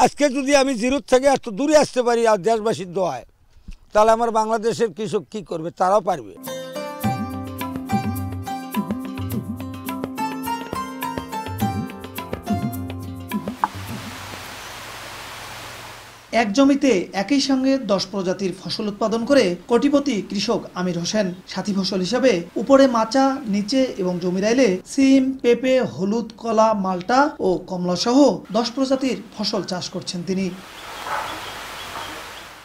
আজকে যদি আমি জিরোর থেকে এত দূরে আসতে পারি আর দেশবাসীর দোয়ায়, তাহলে আমার বাংলাদেশের কৃষক কি করবে? তারাও পারবে। এক জমিতে একই সঙ্গে 10 প্রজাতির ফসল উৎপাদন করে কোটিপতি কৃষক আমির হোসেন। সাথী ফসল হিসাবে উপরে মাচা, নিচে এবং জমিরাইলে সিম, পেঁপে, হলুদ, কলা, মাল্টা ও কমলা সহ 10 প্রজাতির ফসল চাষ করছেন তিনি।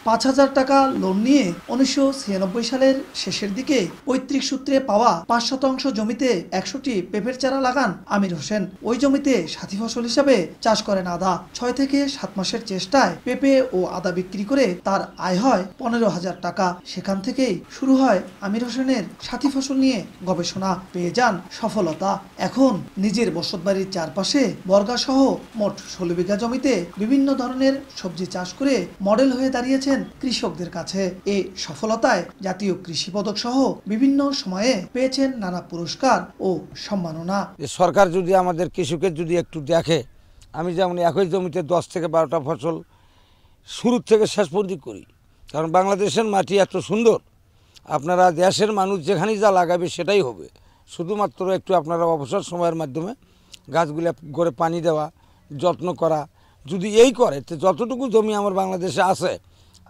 5,000 টাকা লোন নিয়ে 1996 সালের শেষের দিকে পৈতৃক সূত্রে পাওয়া 5% জমিতে 100টি পেঁপের চারা লাগান আমির হোসেন। ওই জমিতে সাথী ফসল হিসাবে চাষ করেন আদা। 6 থেকে 7 মাসের চেষ্টায় পেঁপে ও আদা বিক্রি করে তার আয় হয় 15,000 টাকা। সেখান থেকেই শুরু হয় আমির হোসেনের সাথী ফসল নিয়ে গবেষণা। পেয়ে যান সফলতা। এখন নিজের বসতবাড়ির চারপাশে বর্গাসহ মোট 16 বিঘা জমিতে বিভিন্ন ধরনের সবজি চাষ করে মডেল হয়ে দাঁড়িয়েছে কৃষকদের কাছে। এই সফলতায় জাতীয় কৃষি পদক সহ বিভিন্ন সময়ে পেয়েছেন নানা পুরস্কার ও সম্মাননা। সরকার যদি আমাদের কৃষকের যদি একটু দেখে, আমি যেমন একই জমিতে 10 থেকে 12টা ফসল শুরু থেকে শেষ পর্যন্ত করি, কারণ বাংলাদেশের মাটি এত সুন্দর, আপনারা দেশের মানুষ যেখানেই যা লাগাবে সেটাই হবে। শুধুমাত্র একটু আপনারা অবসর সময়ের মাধ্যমে গাছগুলো করে পানি দেওয়া, যত্ন করা যদি এই করে, তো যতটুকু জমি আমার বাংলাদেশে আছে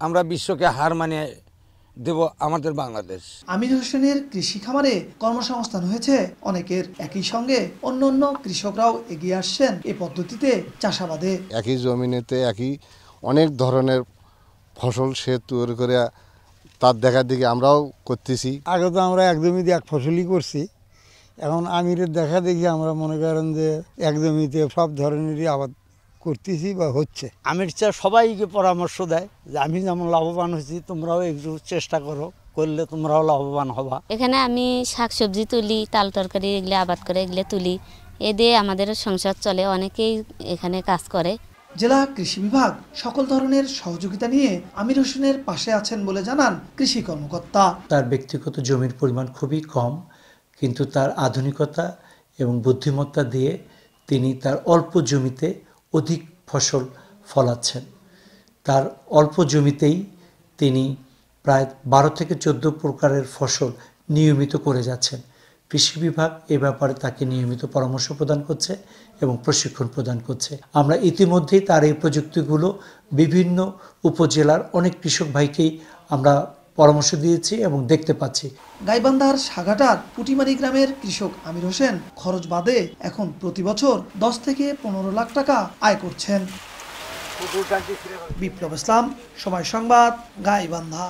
আমরা বিশ্বকে হার মানিয়ে দেব আমাদের বাংলাদেশ। আমির হোসেনের কৃষি খামারে কর্মসংস্থান হয়েছে অনেকের। একই সঙ্গে অন্য কৃষকরাও এগিয়ে আসছেন এই পদ্ধতিতে চাষাবাদে। একই জমিনেতে একই অনেক ধরনের ফসল সে তৈরি করে তার দেখার দিকে আমরাও করতেছি। আগে তো আমরা এক জমিতে এক ফসলই করছি, এখন আমিরের দেখা দেখি আমরা মনে করেন যে এক জমিতে সব ধরনেরই আবাদ করতেছি বা হচ্ছে। আমির চাষ সবাইকে পরামর্শ দেয় যে আমি যেমন লাভবান হয়েছি, তোমরাও একটু চেষ্টা করলে তোমরাও লাভবান হবা। এখানে আমি শাকসবজি তুলি, তাল তরকারি এগুলো আবাদ করে এগুলো তুলি, এ দিয়ে আমাদের সংসার চলে। অনেকেই এখানে কাজ করে। জেলা কৃষি বিভাগ সকল ধরনের সহযোগিতা নিয়ে আমির হোসেনের পাশে আছেন বলে জানান কৃষি কর্মকর্তা। তার ব্যক্তিগত জমির পরিমাণ খুবই কম, কিন্তু তার আধুনিকতা এবং বুদ্ধিমত্তা দিয়ে তিনি তার অল্প জমিতে অধিক ফসল ফলাচ্ছেন। তার অল্প জমিতেই তিনি প্রায় 12 থেকে 14 প্রকারের ফসল নিয়মিত করে যাচ্ছেন। কৃষি বিভাগ এ ব্যাপারে তাকে নিয়মিত পরামর্শ প্রদান করছে এবং প্রশিক্ষণ প্রদান করছে। আমরা ইতিমধ্যেই তার এই প্রযুক্তিগুলো বিভিন্ন উপজেলার অনেক কৃষক ভাইকেই আমরা পরামর্শ দিয়েছি এবং দেখতে পাচ্ছি। গাইবান্ধার সাগাটার পুটিমারি গ্রামের কৃষক আমির হোসেন খরচ বাদে এখন প্রতি বছর 10 থেকে 15 লাখ টাকা আয় করছেন। বিপ্লব ইসলাম, সময় সংবাদ, গাইবান্ধা।